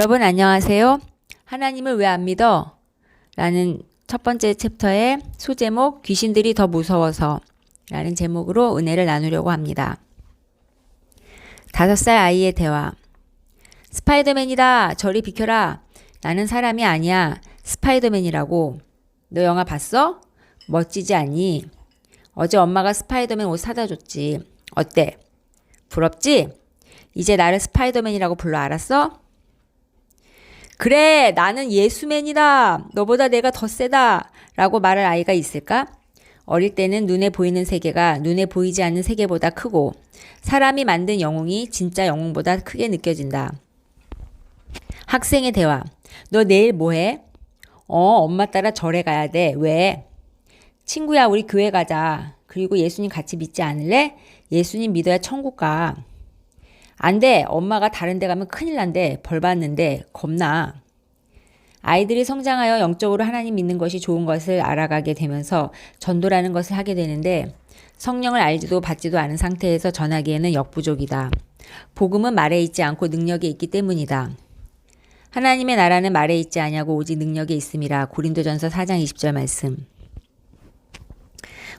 여러분 안녕하세요. 하나님을 왜 안 믿어? 라는 첫 번째 챕터의 소제목 귀신들이 더 무서워서 라는 제목으로 은혜를 나누려고 합니다. 5살 아이의 대화. 스파이더맨이다. 저리 비켜라. 나는 사람이 아니야. 스파이더맨이라고. 너 영화 봤어? 멋지지 않니? 어제 엄마가 스파이더맨 옷 사다 줬지. 어때? 부럽지? 이제 나를 스파이더맨이라고 불러 알았어? 그래, 나는 예수맨이다. 너보다 내가 더 세다. 라고 말할 아이가 있을까? 어릴 때는 눈에 보이는 세계가 눈에 보이지 않는 세계보다 크고 사람이 만든 영웅이 진짜 영웅보다 크게 느껴진다. 학생의 대화. 너 내일 뭐 해? 엄마 따라 절에 가야 돼. 왜? 친구야, 우리 교회 가자. 그리고 예수님 같이 믿지 않을래? 예수님 믿어야 천국 가. 안 돼. 엄마가 다른 데 가면 큰일 난대. 벌 받는데 겁나. 아이들이 성장하여 영적으로 하나님 믿는 것이 좋은 것을 알아가게 되면서 전도라는 것을 하게 되는데 성령을 알지도 받지도 않은 상태에서 전하기에는 역부족이다. 복음은 말에 있지 않고 능력에 있기 때문이다. 하나님의 나라는 말에 있지 아니하고 오직 능력에 있음이라. 고린도전서 4장 20절 말씀.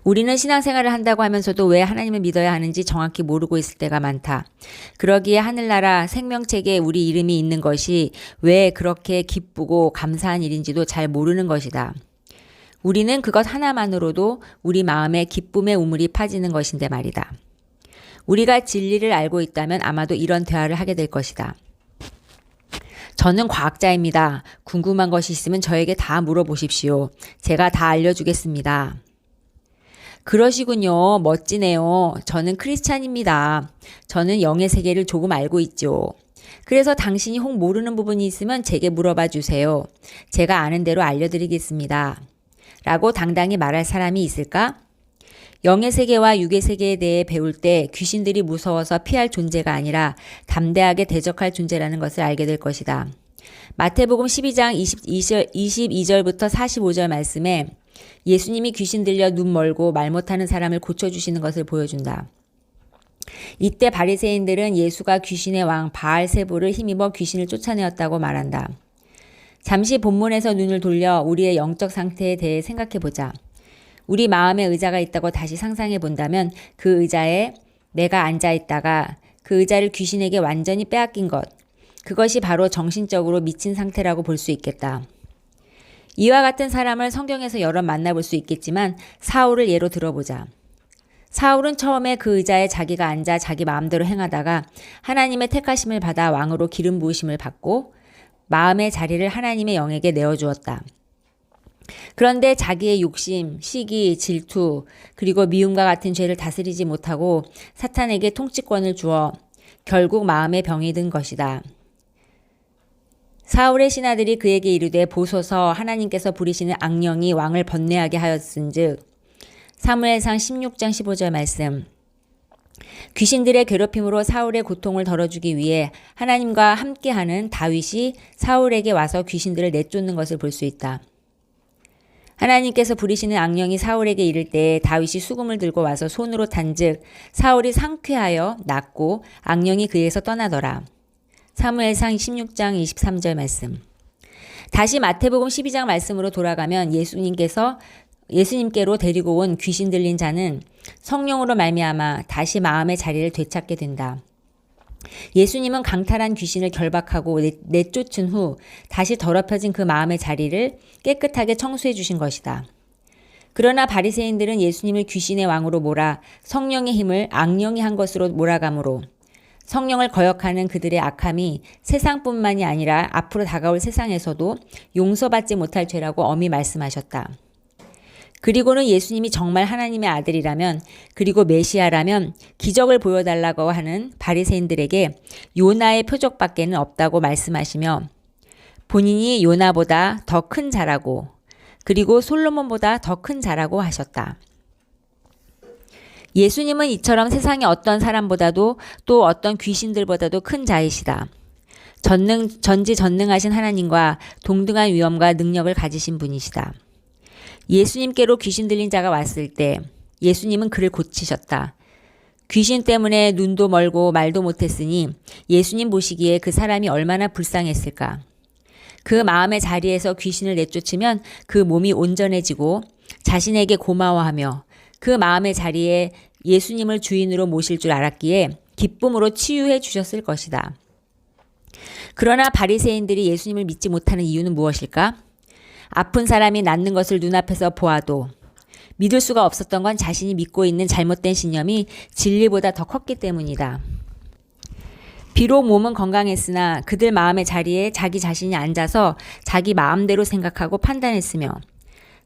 우리는 신앙생활을 한다고 하면서도 왜 하나님을 믿어야 하는지 정확히 모르고 있을 때가 많다. 그러기에 하늘나라 생명책에 우리 이름이 있는 것이 왜 그렇게 기쁘고 감사한 일인지도 잘 모르는 것이다. 우리는 그것 하나만으로도 우리 마음에 기쁨의 우물이 파지는 것인데 말이다. 우리가 진리를 알고 있다면 아마도 이런 대화를 하게 될 것이다. 저는 과학자입니다. 궁금한 것이 있으면 저에게 다 물어보십시오. 제가 다 알려주겠습니다. 그러시군요. 멋지네요. 저는 크리스찬입니다. 저는 영의 세계를 조금 알고 있죠. 그래서 당신이 혹 모르는 부분이 있으면 제게 물어봐 주세요. 제가 아는 대로 알려드리겠습니다. 라고 당당히 말할 사람이 있을까? 영의 세계와 육의 세계에 대해 배울 때 귀신들이 무서워서 피할 존재가 아니라 담대하게 대적할 존재라는 것을 알게 될 것이다. 마태복음 12장 22절부터 45절 말씀에 예수님이 귀신 들려 눈 멀고 말 못하는 사람을 고쳐주시는 것을 보여준다. 이때 바리새인들은 예수가 귀신의 왕 바알세부를 힘입어 귀신을 쫓아내었다고 말한다. 잠시 본문에서 눈을 돌려 우리의 영적 상태에 대해 생각해보자. 우리 마음에 의자가 있다고 다시 상상해 본다면 그 의자에 내가 앉아있다가 그 의자를 귀신에게 완전히 빼앗긴 것, 그것이 바로 정신적으로 미친 상태라고 볼 수 있겠다. 이와 같은 사람을 성경에서 여러 만나볼 수 있겠지만 사울을 예로 들어보자. 사울은 처음에 그 의자에 자기가 앉아 자기 마음대로 행하다가 하나님의 택하심을 받아 왕으로 기름 부으심을 받고 마음의 자리를 하나님의 영에게 내어주었다. 그런데 자기의 욕심, 시기, 질투, 그리고 미움과 같은 죄를 다스리지 못하고 사탄에게 통치권을 주어 결국 마음의 병이 든 것이다. 사울의 신하들이 그에게 이르되 보소서 하나님께서 부리시는 악령이 왕을 번뇌하게 하였은즉. 사무엘상 16장 15절 말씀. 귀신들의 괴롭힘으로 사울의 고통을 덜어주기 위해 하나님과 함께하는 다윗이 사울에게 와서 귀신들을 내쫓는 것을 볼 수 있다. 하나님께서 부리시는 악령이 사울에게 이를 때 다윗이 수금을 들고 와서 손으로 탄즉 사울이 상쾌하여 낫고 악령이 그에게서 떠나더라. 사무엘상 16장 23절 말씀. 다시 마태복음 12장 말씀으로 돌아가면 예수님께로 데리고 온 귀신 들린 자는 성령으로 말미암아 다시 마음의 자리를 되찾게 된다. 예수님은 강탈한 귀신을 결박하고 내쫓은 후 다시 더럽혀진 그 마음의 자리를 깨끗하게 청소해 주신 것이다. 그러나 바리새인들은 예수님을 귀신의 왕으로 몰아 성령의 힘을 악령이 한 것으로 몰아가므로 성령을 거역하는 그들의 악함이 세상뿐만이 아니라 앞으로 다가올 세상에서도 용서받지 못할 죄라고 엄히 말씀하셨다. 그리고는 예수님이 정말 하나님의 아들이라면 그리고 메시아라면 기적을 보여달라고 하는 바리새인들에게 요나의 표적밖에는 없다고 말씀하시며 본인이 요나보다 더 큰 자라고 그리고 솔로몬보다 더 큰 자라고 하셨다. 예수님은 이처럼 세상의 어떤 사람보다도 또 어떤 귀신들보다도 큰 자이시다. 전지전능하신 하나님과 동등한 위엄과 능력을 가지신 분이시다. 예수님께로 귀신 들린 자가 왔을 때 예수님은 그를 고치셨다. 귀신 때문에 눈도 멀고 말도 못했으니 예수님 보시기에 그 사람이 얼마나 불쌍했을까. 그 마음의 자리에서 귀신을 내쫓으면 그 몸이 온전해지고 자신에게 고마워하며 그 마음의 자리에 예수님을 주인으로 모실 줄 알았기에 기쁨으로 치유해 주셨을 것이다. 그러나 바리새인들이 예수님을 믿지 못하는 이유는 무엇일까? 아픈 사람이 낫는 것을 눈앞에서 보아도 믿을 수가 없었던 건 자신이 믿고 있는 잘못된 신념이 진리보다 더 컸기 때문이다. 비록 몸은 건강했으나 그들 마음의 자리에 자기 자신이 앉아서 자기 마음대로 생각하고 판단했으며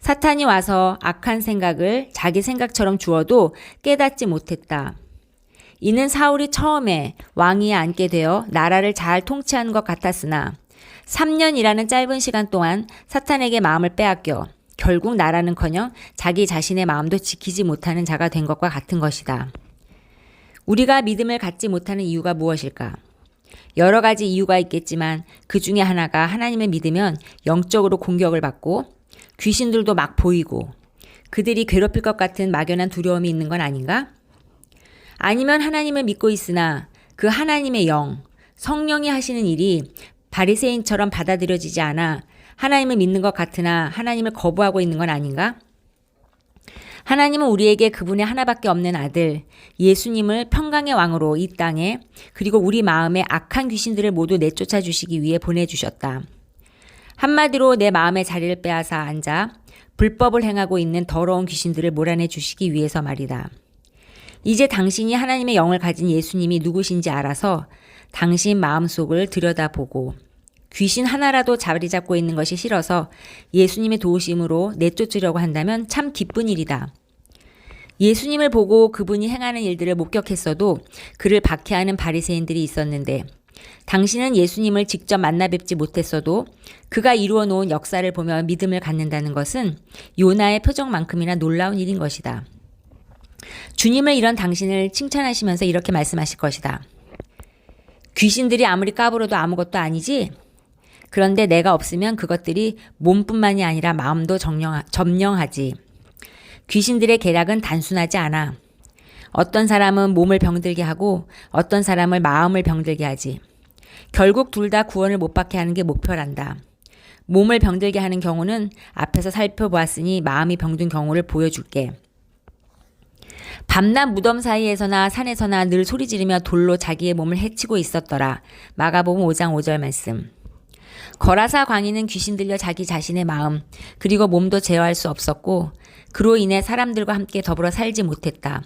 사탄이 와서 악한 생각을 자기 생각처럼 주어도 깨닫지 못했다. 이는 사울이 처음에 왕위에 앉게 되어 나라를 잘 통치한 것 같았으나 3년이라는 짧은 시간 동안 사탄에게 마음을 빼앗겨 결국 나라는커녕 자기 자신의 마음도 지키지 못하는 자가 된 것과 같은 것이다. 우리가 믿음을 갖지 못하는 이유가 무엇일까? 여러 가지 이유가 있겠지만 그 중에 하나가 하나님을 믿으면 영적으로 공격을 받고 귀신들도 막 보이고 그들이 괴롭힐 것 같은 막연한 두려움이 있는 건 아닌가? 아니면 하나님을 믿고 있으나 그 하나님의 영, 성령이 하시는 일이 바리새인처럼 받아들여지지 않아 하나님을 믿는 것 같으나 하나님을 거부하고 있는 건 아닌가? 하나님은 우리에게 그분의 하나밖에 없는 아들 예수님을 평강의 왕으로 이 땅에 그리고 우리 마음에 악한 귀신들을 모두 내쫓아 주시기 위해 보내주셨다. 한마디로 내 마음의 자리를 빼앗아 앉아 불법을 행하고 있는 더러운 귀신들을 몰아내 주시기 위해서 말이다. 이제 당신이 하나님의 영을 가진 예수님이 누구신지 알아서 당신 마음속을 들여다보고 귀신 하나라도 자리 잡고 있는 것이 싫어서 예수님의 도우심으로 내쫓으려고 한다면 참 기쁜 일이다. 예수님을 보고 그분이 행하는 일들을 목격했어도 그를 박해하는 바리새인들이 있었는데 당신은 예수님을 직접 만나 뵙지 못했어도 그가 이루어 놓은 역사를 보며 믿음을 갖는다는 것은 요나의 표정만큼이나 놀라운 일인 것이다. 주님을 이런 당신을 칭찬하시면서 이렇게 말씀하실 것이다. 귀신들이 아무리 까불어도 아무것도 아니지? 그런데 내가 없으면 그것들이 몸뿐만이 아니라 마음도 점령하지. 귀신들의 계략은 단순하지 않아. 어떤 사람은 몸을 병들게 하고 어떤 사람을 마음을 병들게 하지. 결국 둘 다 구원을 못 받게 하는 게 목표란다. 몸을 병들게 하는 경우는 앞에서 살펴보았으니 마음이 병든 경우를 보여줄게. 밤낮 무덤 사이에서나 산에서나 늘 소리 지르며 돌로 자기의 몸을 해치고 있었더라. 마가복음 5장 5절 말씀. 거라사 광인은 귀신 들려 자기 자신의 마음 그리고 몸도 제어할 수 없었고 그로 인해 사람들과 함께 더불어 살지 못했다.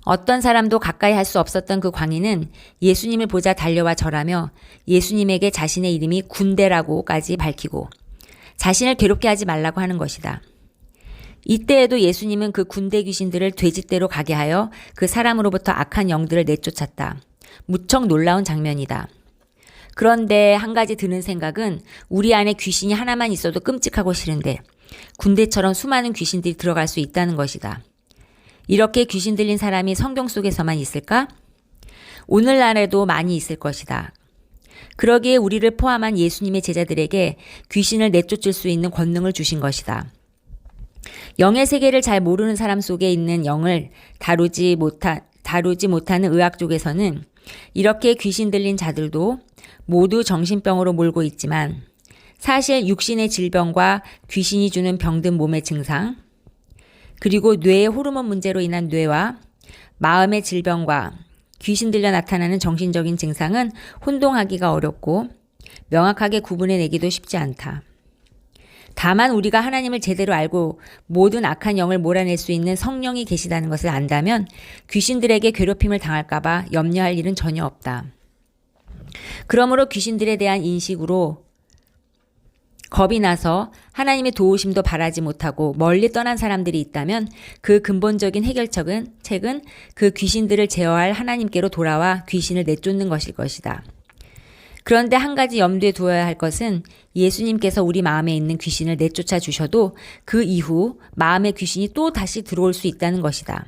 어떤 사람도 가까이 할 수 없었던 그 광인은 예수님을 보자 달려와 절하며 예수님에게 자신의 이름이 군대라고까지 밝히고 자신을 괴롭게 하지 말라고 하는 것이다. 이때에도 예수님은 그 군대 귀신들을 돼지떼로 가게 하여 그 사람으로부터 악한 영들을 내쫓았다. 무척 놀라운 장면이다. 그런데 한 가지 드는 생각은 우리 안에 귀신이 하나만 있어도 끔찍하고 싫은데 군대처럼 수많은 귀신들이 들어갈 수 있다는 것이다. 이렇게 귀신 들린 사람이 성경 속에서만 있을까? 오늘날에도 많이 있을 것이다. 그러기에 우리를 포함한 예수님의 제자들에게 귀신을 내쫓을 수 있는 권능을 주신 것이다. 영의 세계를 잘 모르는 사람 속에 있는 영을 다루지 못하는 의학 쪽에서는 이렇게 귀신 들린 자들도 모두 정신병으로 몰고 있지만 사실 육신의 질병과 귀신이 주는 병든 몸의 증상 그리고 뇌의 호르몬 문제로 인한 뇌와 마음의 질병과 귀신 들려 나타나는 정신적인 증상은 혼동하기가 어렵고 명확하게 구분해내기도 쉽지 않다. 다만 우리가 하나님을 제대로 알고 모든 악한 영을 몰아낼 수 있는 성령이 계시다는 것을 안다면 귀신들에게 괴롭힘을 당할까봐 염려할 일은 전혀 없다. 그러므로 귀신들에 대한 인식으로 겁이 나서 하나님의 도우심도 바라지 못하고 멀리 떠난 사람들이 있다면 그 근본적인 해결책은 그 귀신들을 제어할 하나님께로 돌아와 귀신을 내쫓는 것일 것이다. 그런데 한 가지 염두에 두어야 할 것은 예수님께서 우리 마음에 있는 귀신을 내쫓아 주셔도 그 이후 마음의 귀신이 또 다시 들어올 수 있다는 것이다.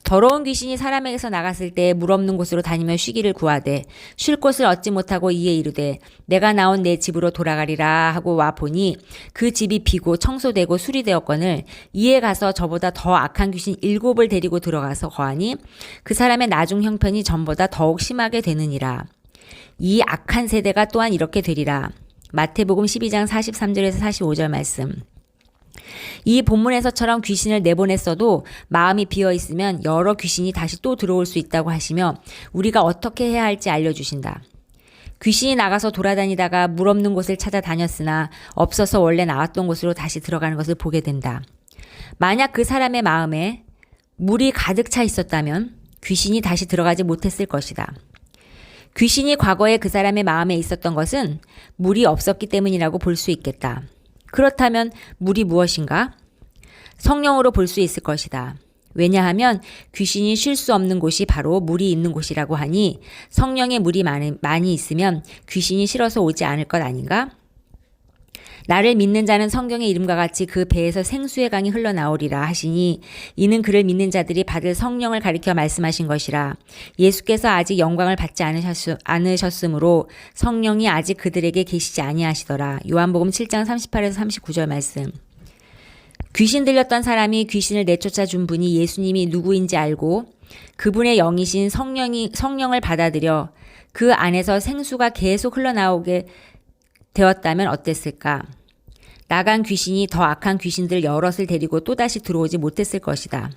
더러운 귀신이 사람에게서 나갔을 때 물 없는 곳으로 다니며 쉬기를 구하되 쉴 곳을 얻지 못하고 이에 이르되 내가 나온 내 집으로 돌아가리라 하고 와 보니 그 집이 비고 청소되고 수리되었거늘 이에 가서 저보다 더 악한 귀신 7을 데리고 들어가서 거하니 그 사람의 나중 형편이 전보다 더욱 심하게 되느니라. 이 악한 세대가 또한 이렇게 되리라. 마태복음 12장 43절에서 45절 말씀. 이 본문에서처럼 귀신을 내보냈어도 마음이 비어있으면 여러 귀신이 다시 또 들어올 수 있다고 하시며 우리가 어떻게 해야 할지 알려주신다. 귀신이 나가서 돌아다니다가 물 없는 곳을 찾아다녔으나 없어서 원래 나왔던 곳으로 다시 들어가는 것을 보게 된다. 만약 그 사람의 마음에 물이 가득 차 있었다면 귀신이 다시 들어가지 못했을 것이다. 귀신이 과거에 그 사람의 마음에 있었던 것은 물이 없었기 때문이라고 볼 수 있겠다. 그렇다면 물이 무엇인가? 성령으로 볼 수 있을 것이다. 왜냐하면 귀신이 쉴 수 없는 곳이 바로 물이 있는 곳이라고 하니 성령의 물이 많이 있으면 귀신이 싫어서 오지 않을 것 아닌가? 나를 믿는 자는 성경의 이름과 같이 그 배에서 생수의 강이 흘러나오리라 하시니 이는 그를 믿는 자들이 받을 성령을 가리켜 말씀하신 것이라. 예수께서 아직 영광을 받지 않으셨으므로 성령이 아직 그들에게 계시지 아니하시더라. 요한복음 7장 38에서 39절 말씀. 귀신 들렸던 사람이 귀신을 내쫓아 준 분이 예수님이 누구인지 알고 그분의 영이신 성령을 받아들여 그 안에서 생수가 계속 흘러나오게 되었다면 어땠을까? 나간 귀신이 더 악한 귀신들 여럿을 데리고 또다시 들어오지 못했을 것이다.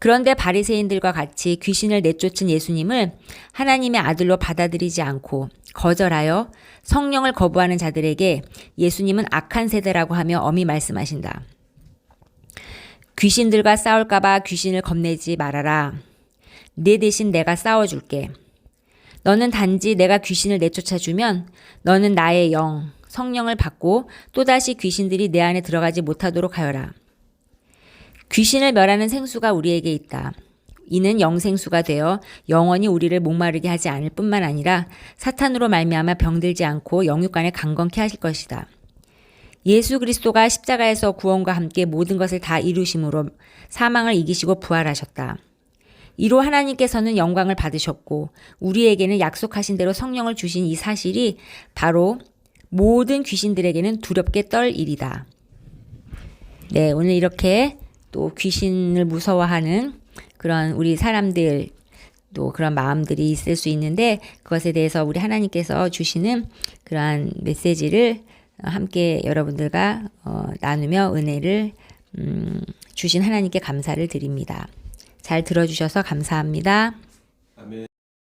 그런데 바리새인들과 같이 귀신을 내쫓은 예수님을 하나님의 아들로 받아들이지 않고 거절하여 성령을 거부하는 자들에게 예수님은 악한 세대라고 하며 엄히 말씀하신다. 귀신들과 싸울까봐 귀신을 겁내지 말아라. 네 대신 내가 싸워줄게. 너는 단지 내가 귀신을 내쫓아주면 너는 나의 영, 성령을 받고 또다시 귀신들이 내 안에 들어가지 못하도록 하여라. 귀신을 멸하는 생수가 우리에게 있다. 이는 영생수가 되어 영원히 우리를 목마르게 하지 않을 뿐만 아니라 사탄으로 말미암아 병들지 않고 영육간에 강건케 하실 것이다. 예수 그리스도가 십자가에서 구원과 함께 모든 것을 다 이루심으로 사망을 이기시고 부활하셨다. 이로 하나님께서는 영광을 받으셨고 우리에게는 약속하신 대로 성령을 주신 이 사실이 바로 모든 귀신들에게는 두렵게 떨 일이다. 네, 오늘 이렇게 또 귀신을 무서워하는 그런 우리 사람들 또 그런 마음들이 있을 수 있는데 그것에 대해서 우리 하나님께서 주시는 그러한 메시지를 함께 여러분들과 나누며 은혜를 주신 하나님께 감사를 드립니다. 잘 들어주셔서 감사합니다. 아멘.